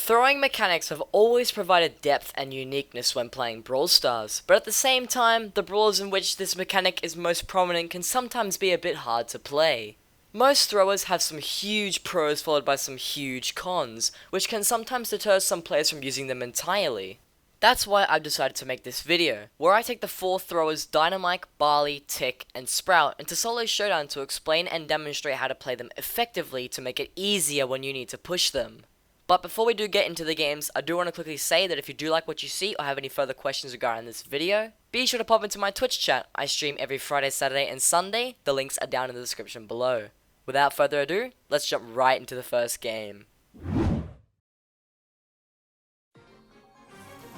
Throwing mechanics have always provided depth and uniqueness when playing Brawl Stars, but at the same time, the brawlers in which this mechanic is most prominent can sometimes be a bit hard to play. Most throwers have some huge pros followed by some huge cons, which can sometimes deter some players from using them entirely. That's why I've decided to make this video, where I take the 4 throwers Dynamike, Barley, Tick, and Sprout into Solo Showdown to explain and demonstrate how to play them effectively to make it easier when you need to push them. But before we do get into the games, I do want to quickly say that if you do like what you see or have any further questions regarding this video, be sure to pop into my Twitch chat. I stream every Friday, Saturday, and Sunday. The links are down in the description below. Without further ado, let's jump right into the first game.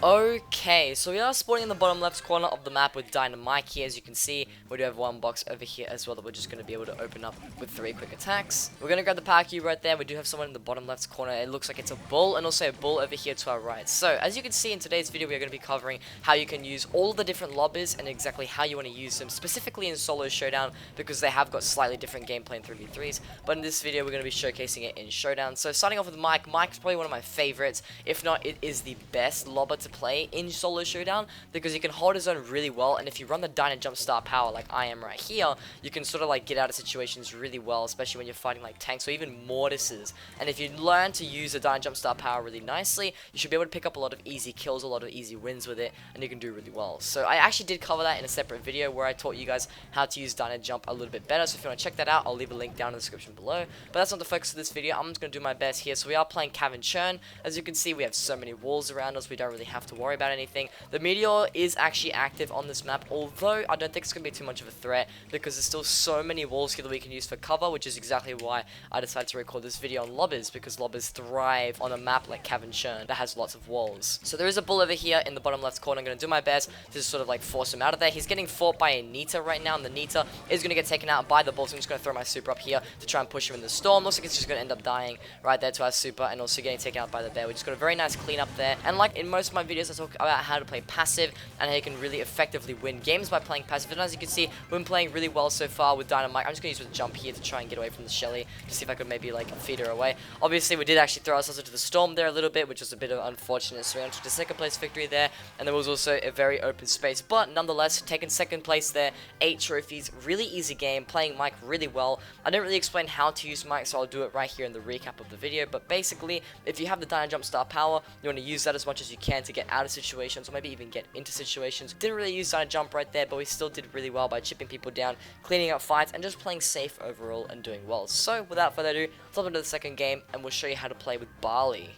Okay, so we are spawning in the bottom left corner of the map with Dynamike here. As you can see, we do have one box over here as well that we're just going to be able to open up with 3 quick attacks. We're going to grab the power cube right there. We do have someone in the bottom left corner. It looks like it's a bull, and also a bull over here to our right. So, as you can see in today's video, we are going to be covering how you can use all the different lobbers and exactly how you want to use them, specifically in Solo Showdown, because they have got slightly different gameplay in 3v3s. But in this video, we're going to be showcasing it in Showdown. So, starting off with Mike. Mike's probably one of my favorites. If not, it is the best lobber to play in Solo Showdown because he can hold his own really well, and if you run the Dyna Jump Star power like I am right here, you can sort of like get out of situations really well, especially when you're fighting like tanks or even mortises. And if you learn to use the Dyna Jump Star power really nicely, you should be able to pick up a lot of easy kills, a lot of easy wins with it, and you can do really well. So I actually did cover that in a separate video where I taught you guys how to use Dyna Jump a little bit better, so if you want to check that out, I'll leave a link down in the description below. But that's not the focus of this video. I'm just going to do my best here. So we are playing Cavern Churn. As you can see, we have so many walls around us, we don't really have to worry about anything. The meteor is actually active on this map, although I don't think it's going to be too much of a threat because there's still so many walls here that we can use for cover, which is exactly why I decided to record this video on lobbers, because lobbers thrive on a map like Cavern Churn that has lots of walls. So there is a bull over here in the bottom left corner. I'm going to do my best to just sort of like force him out of there. He's getting fought by a Nita right now, and the Nita is going to get taken out by the bull, so I'm just going to throw my super up here to try and push him in the storm. Looks like it's just going to end up dying right there to our super and also getting taken out by the bear. We just got a very nice clean up there, and like in most of my videos, I talk about how to play passive and how you can really effectively win games by playing passive. And as you can see, we've been playing really well so far with Dynamike. I'm just going to use the jump here to try and get away from the Shelly to see if I could maybe like feed her away. Obviously, we did actually throw ourselves into the storm there a little bit, which was a bit of unfortunate. So we entered the second place victory there, and there was also a very open space. But nonetheless, taking second place there, 8 trophies, really easy game, playing Mike really well. I didn't really explain how to use Mike, so I'll do it right here in the recap of the video. But basically, if you have the Dyna Jump Star power, you want to use that as much as you can to get out of situations, or maybe even get into situations. Didn't really use Dyna Jump right there, but we still did really well by chipping people down, cleaning up fights, and just playing safe overall and doing well. So without further ado, let's hop into the second game, and we'll show you how to play with Barley.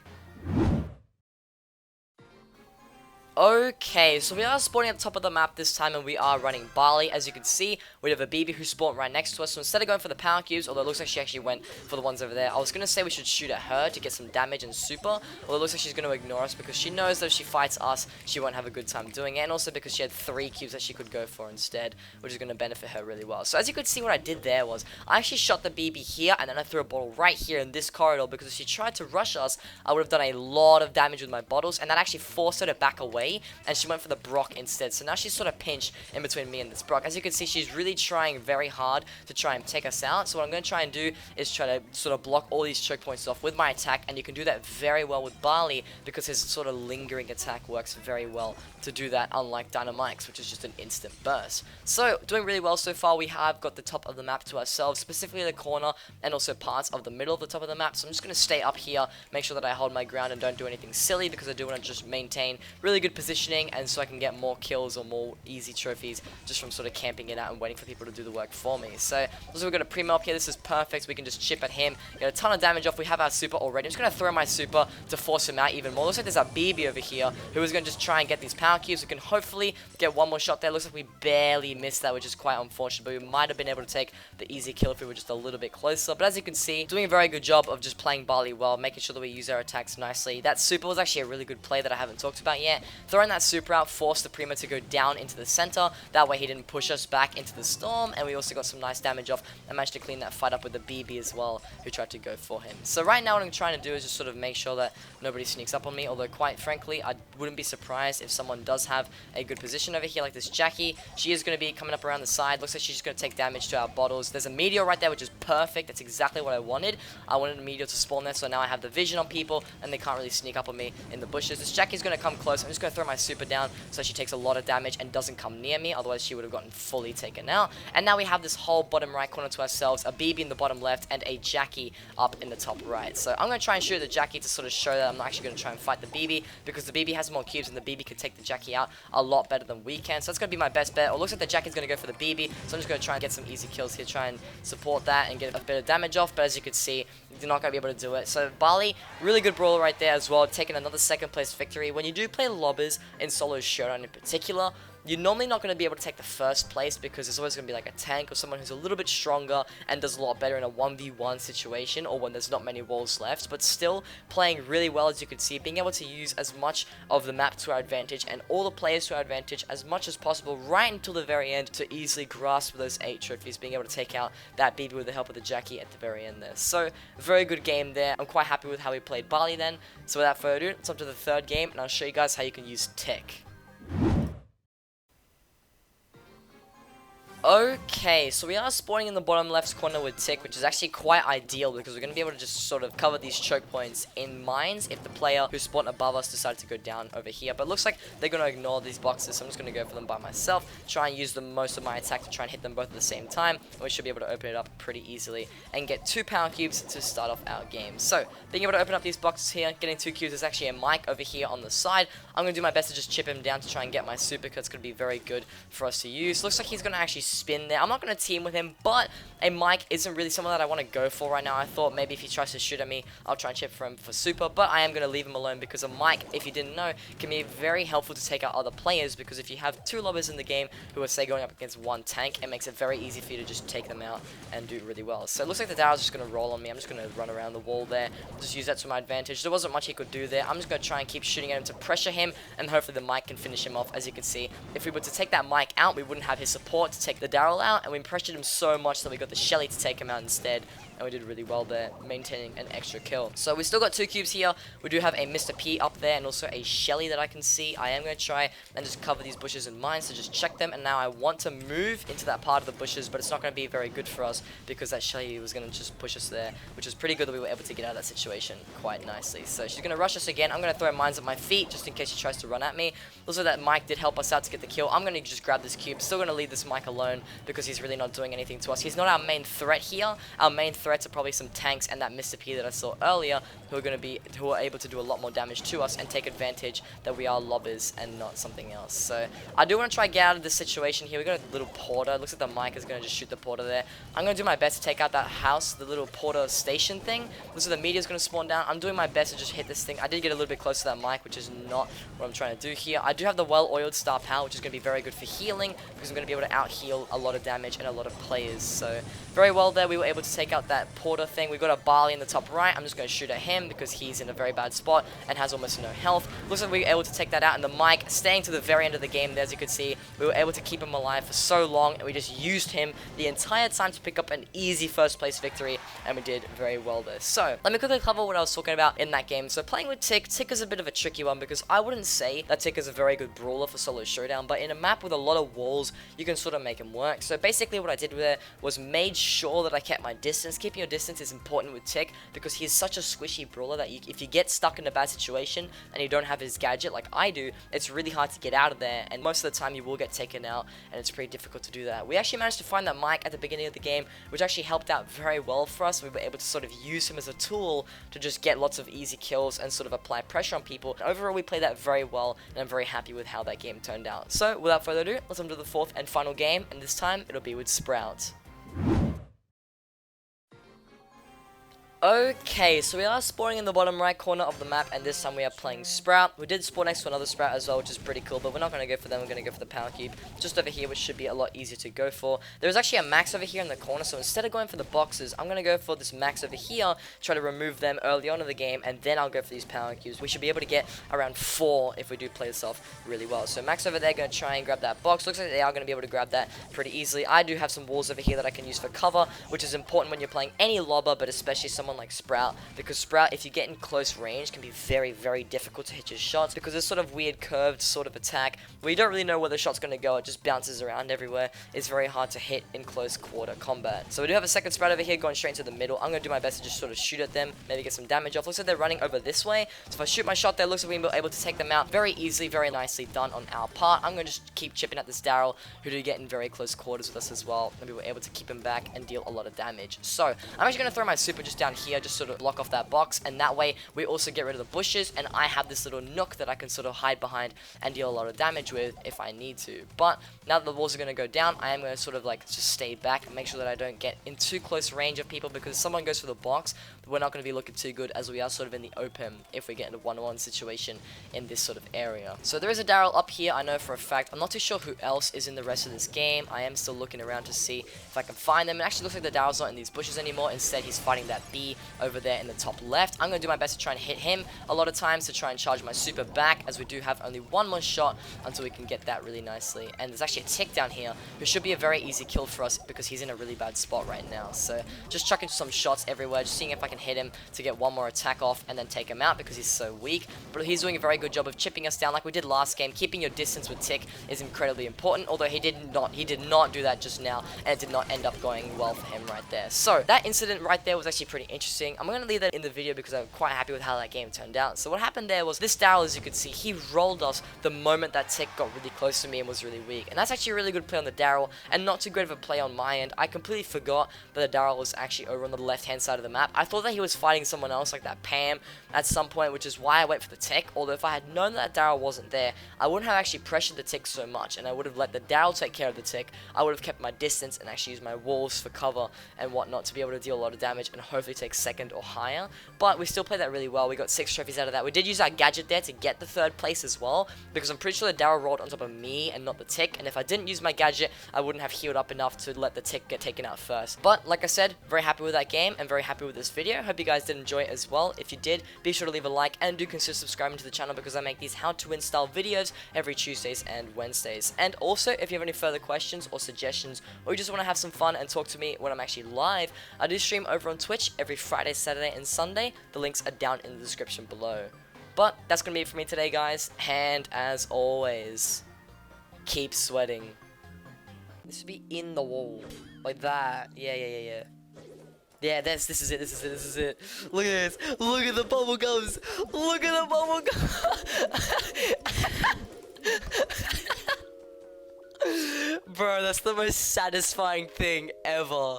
Okay, so we are spawning at the top of the map this time, and we are running Barley. As you can see, we have a BB who spawned right next to us, so instead of going for the power cubes, although it looks like she actually went for the ones over there, I was going to say we should shoot at her to get some damage and super, although it looks like she's going to ignore us because she knows that if she fights us, she won't have a good time doing it, and also because she had 3 cubes that she could go for instead, which is going to benefit her really well. So as you could see, what I did there was, I actually shot the BB here, and then I threw a bottle right here in this corridor, because if she tried to rush us, I would have done a lot of damage with my bottles, and that actually forced her to back away, and she went for the Brock instead. So now she's sort of pinched in between me and this Brock. As you can see, she's really trying very hard to try and take us out. So what I'm going to try and do is try to sort of block all these choke points off with my attack, and you can do that very well with Barley because his sort of lingering attack works very well to do that, unlike Dynamike's, which is just an instant burst. So doing really well so far. We have got the top of the map to ourselves, specifically the corner and also parts of the middle of the top of the map. So I'm just going to stay up here, make sure that I hold my ground and don't do anything silly, because I do want to just maintain really good positioning, and so I can get more kills or more easy trophies just from sort of camping it out and waiting for people to do the work for me. So also we've got a primo up here. This is perfect. We can just chip at him, get a ton of damage off. We have our super already. I'm just going to throw my super to force him out even more. Looks like there's a BB over here who is going to just try and get these power cubes. We can hopefully get one more shot there. Looks like we barely missed that, which is quite unfortunate, but we might have been able to take the easy kill if we were just a little bit closer. But as you can see, doing a very good job of just playing Barley well, making sure that we use our attacks nicely. That super was actually a really good play that I haven't talked about yet. throwing that super out forced the Primo to go down into the center. That way he didn't push us back into the storm, and we also got some nice damage off and managed to clean that fight up with the BB as well, who tried to go for him. So right now what I'm trying to do is just sort of make sure that nobody sneaks up on me, although quite frankly I wouldn't be surprised if someone does have a good position over here like this Jackie. She is going to be coming up around the side. Looks like she's just going to take damage to our bottles. There's a meteor right there, which is perfect. That's exactly what I wanted. I wanted a meteor to spawn there, so now I have the vision on people and they can't really sneak up on me in the bushes. This Jackie's going to come close. I'm just going to throw my super down so she takes a lot of damage and doesn't come near me, otherwise she would have gotten fully taken out. And now we have this whole bottom right corner to ourselves, a BB in the bottom left and a Jackie up in the top right. So I'm going to try and shoot the Jackie to sort of show that I'm not actually going to try and fight the BB, because the BB has more cubes and the BB could take the Jackie out a lot better than we can. So that's going to be my best bet. It looks like the Jackie's going to go for the BB, so I'm just going to try and get some easy kills here, try and support that and get a bit of damage off, but as you can see, you're not going to be able to do it. So Barley, really good brawler right there as well, taking another second place victory. When you do play lobbers in Solo Showdown in particular, you're normally not going to be able to take the first place because there's always going to be like a tank or someone who's a little bit stronger and does a lot better in a 1v1 situation or when there's not many walls left, but still playing really well, as you can see, being able to use as much of the map to our advantage and all the players to our advantage as much as possible right until the very end to easily grasp those 8 trophies, being able to take out that BB with the help of the Jackie at the very end there. So, very good game there. I'm quite happy with how we played Barley then. So without further ado, it's up to the third game and I'll show you guys how you can use Tick. Okay, so we are spawning in the bottom left corner with Tick, which is actually quite ideal because we're going to be able to just sort of cover these choke points in mines if the player who spawned above us decided to go down over here. But it looks like they're going to ignore these boxes, so I'm just going to go for them by myself, try and use the most of my attack to try and hit them both at the same time, and we should be able to open it up pretty easily and get 2 power cubes to start off our game. So, being able to open up these boxes here, getting 2 cubes is actually a Mike over here on the side. I'm going to do my best to just chip him down to try and get my super, because it's going to be very good for us to use. Looks like he's going to actually spin there. I'm not going to team with him, but a Mike isn't really someone that I want to go for right now. I thought maybe if he tries to shoot at me, I'll try and chip for him for super, but I am going to leave him alone because a Mike, if you didn't know, can be very helpful to take out other players, because if you have 2 lobbers in the game who are, say, going up against 1 tank, it makes it very easy for you to just take them out and do really well. So it looks like the Daryl's just going to roll on me. I'm just going to run around the wall there, just use that to my advantage. There wasn't much he could do there. I'm just going to try and keep shooting at him to pressure him, and hopefully the Mike can finish him off. As you can see, if we were to take that Mike out, we wouldn't have his support to take the Daryl out, and we pressured him so much that we got the Shelly to take him out instead, and we did really well there, maintaining an extra kill. So we still got 2 cubes here. We do have a Mr. P up there and also a Shelly that I can see. I am going to try and just cover these bushes and mines to just check them, and now I want to move into that part of the bushes, but it's not going to be very good for us because that Shelly was going to just push us there, which is pretty good that we were able to get out of that situation quite nicely. So she's going to rush us again. I'm going to throw mines at my feet just in case she tries to run at me. Also, that Mike did help us out to get the kill. I'm going to just grab this cube. Still going to leave this Mike alone because he's really not doing anything to us. He's not our main threat here. Our main threats are probably some tanks and that Mr. P that I saw earlier, who are able to do a lot more damage to us and take advantage that we are lobbers and not something else. So I do want to try and get out of this situation here. We got a little porter. It looks like the Mike is going to just shoot the porter there. I'm going to do my best to take out that house, the little porter station thing. Looks like the meteor is going to spawn down. I'm doing my best to just hit this thing. I did get a little bit close to that Mike, which is not what I'm trying to do here. I do have the well-oiled star power, which is going to be very good for healing because I'm going to be able to out-heal a lot of damage and a lot of players. So very well there. We were able to take out that porter thing. We've got a Barley in the top right. I'm just going to shoot at him because he's in a very bad spot and has almost no health. Looks like we were able to take that out, and the Mike staying to the very end of the game there, as you can see, we were able to keep him alive for so long, and we just used him the entire time to pick up an easy first place victory, and we did very well there. So let me quickly cover what I was talking about in that game. So playing with Tick is a bit of a tricky one because I wouldn't say that Tick is a very good brawler for Solo Showdown, but in a map with a lot of walls, you can sort of make him work. So basically what I did there was made sure that I kept my distance. Keeping your distance is important with Tick because he's such a squishy brawler that if you get stuck in a bad situation and you don't have his gadget like I do, it's really hard to get out of there, and most of the time you will get taken out, and it's pretty difficult to do that. We actually managed to find that Mike at the beginning of the game, which actually helped out very well for us. We were able to sort of use him as a tool to just get lots of easy kills and sort of apply pressure on people. And overall, we played that very well, and I'm very happy with how that game turned out. So without further ado, let's move to the 4th and final game, and this time it'll be with Sprout. Okay, so we are spawning in the bottom right corner of the map, and this time we are playing Sprout. We did spawn next to another Sprout as well, which is pretty cool, but we're not going to go for them. We're going to go for the Power Cube just over here, which should be a lot easier to go for. There's actually a Max over here in the corner, so instead of going for the boxes, I'm going to go for this Max over here, try to remove them early on in the game, and then I'll go for these Power Cubes. We should be able to get around 4 if we do play this off really well. So Max over there going to try and grab that box. Looks like they are going to be able to grab that pretty easily. I do have some walls over here that I can use for cover, which is important when you're playing any lobber, but especially someone like Sprout. Because Sprout, if you get in close range, can be very, very difficult to hit your shots because it's sort of weird curved sort of attack where you don't really know where the shot's going to go. It just bounces around everywhere. It's very hard to hit in close quarter combat. So we do have a second Sprout over here going straight into the middle. I'm going to do my best to just sort of shoot at them, maybe get some damage off. Looks like they're running over this way. So if I shoot my shot there, looks like we'll be able to take them out very easily, very nicely done on our part. I'm going to just keep chipping at this Daryl, who do get in very close quarters with us as well. And we were able to keep him back and deal a lot of damage. So I'm actually going to throw my super just down here, just sort of block off that box, and that way we also get rid of the bushes, and I have this little nook that I can sort of hide behind and deal a lot of damage with if I need to. But now that the walls are going to go down, I am going to sort of like just stay back and make sure that I don't get in too close range of people, because if someone goes for the box, we're not going to be looking too good as we are sort of in the open if we get in a 1-on-1 situation in this sort of area. So there is a Daryl up here, I know for a fact. I'm not too sure who else is in the rest of this game. I am still looking around to see if I can find them. It actually looks like the Daryl's not in these bushes anymore. Instead, he's fighting that bee over there in the top left. I'm going to do my best to try and hit him a lot of times to try and charge my super back, as we do have only one more shot until we can get that really nicely. And there's actually a tick down here who should be a very easy kill for us because he's in a really bad spot right now. So just chucking some shots everywhere, just seeing if I can hit him to get one more attack off and then take him out because he's so weak. But he's doing a very good job of chipping us down like we did last game. Keeping your distance with Tick is incredibly important, although he did not do that just now, and it did not end up going well for him right there. So that incident right there was actually pretty interesting. I'm going to leave that in the video because I'm quite happy with how that game turned out. So what happened there was this Daryl, as you could see, he rolled us the moment that Tick got really close to me and was really weak. And that's actually a really good play on the Daryl and not too great of a play on my end. I completely forgot that the Daryl was actually over on the left hand side of the map. I thought that he was fighting someone else like that Pam at some point, which is why I went for the Tick. Although if I had known that Daryl wasn't there, I wouldn't have actually pressured the Tick so much, and I would have let the Daryl take care of the Tick. I would have kept my distance and actually used my walls for cover and whatnot to be able to deal a lot of damage and hopefully take second or higher. But we still played that really well. We got 6 trophies out of that. We did use our gadget there to get the 3rd place as well, because I'm pretty sure the Daryl rolled on top of me and not the Tick, and if I didn't use my gadget, I wouldn't have healed up enough to let the Tick get taken out first. But like I said, very happy with that game and very happy with this video. Hope you guys did enjoy it as well. If you did, be sure to leave a like and do consider subscribing to the channel because I make these how to win style videos every Tuesdays and Wednesdays. And also, if you have any further questions or suggestions, or you just want to have some fun and talk to me when I'm actually live, I do stream over on Twitch every Friday, Saturday, and Sunday. The links are down in the description below. But that's going to be it for me today, guys. And as always, keep sweating. This should be in the wall. Like that. Yeah. Yeah, this is it. Look at this. Look at the bubble gums. Look at the bubble gums. Bro, that's the most satisfying thing ever.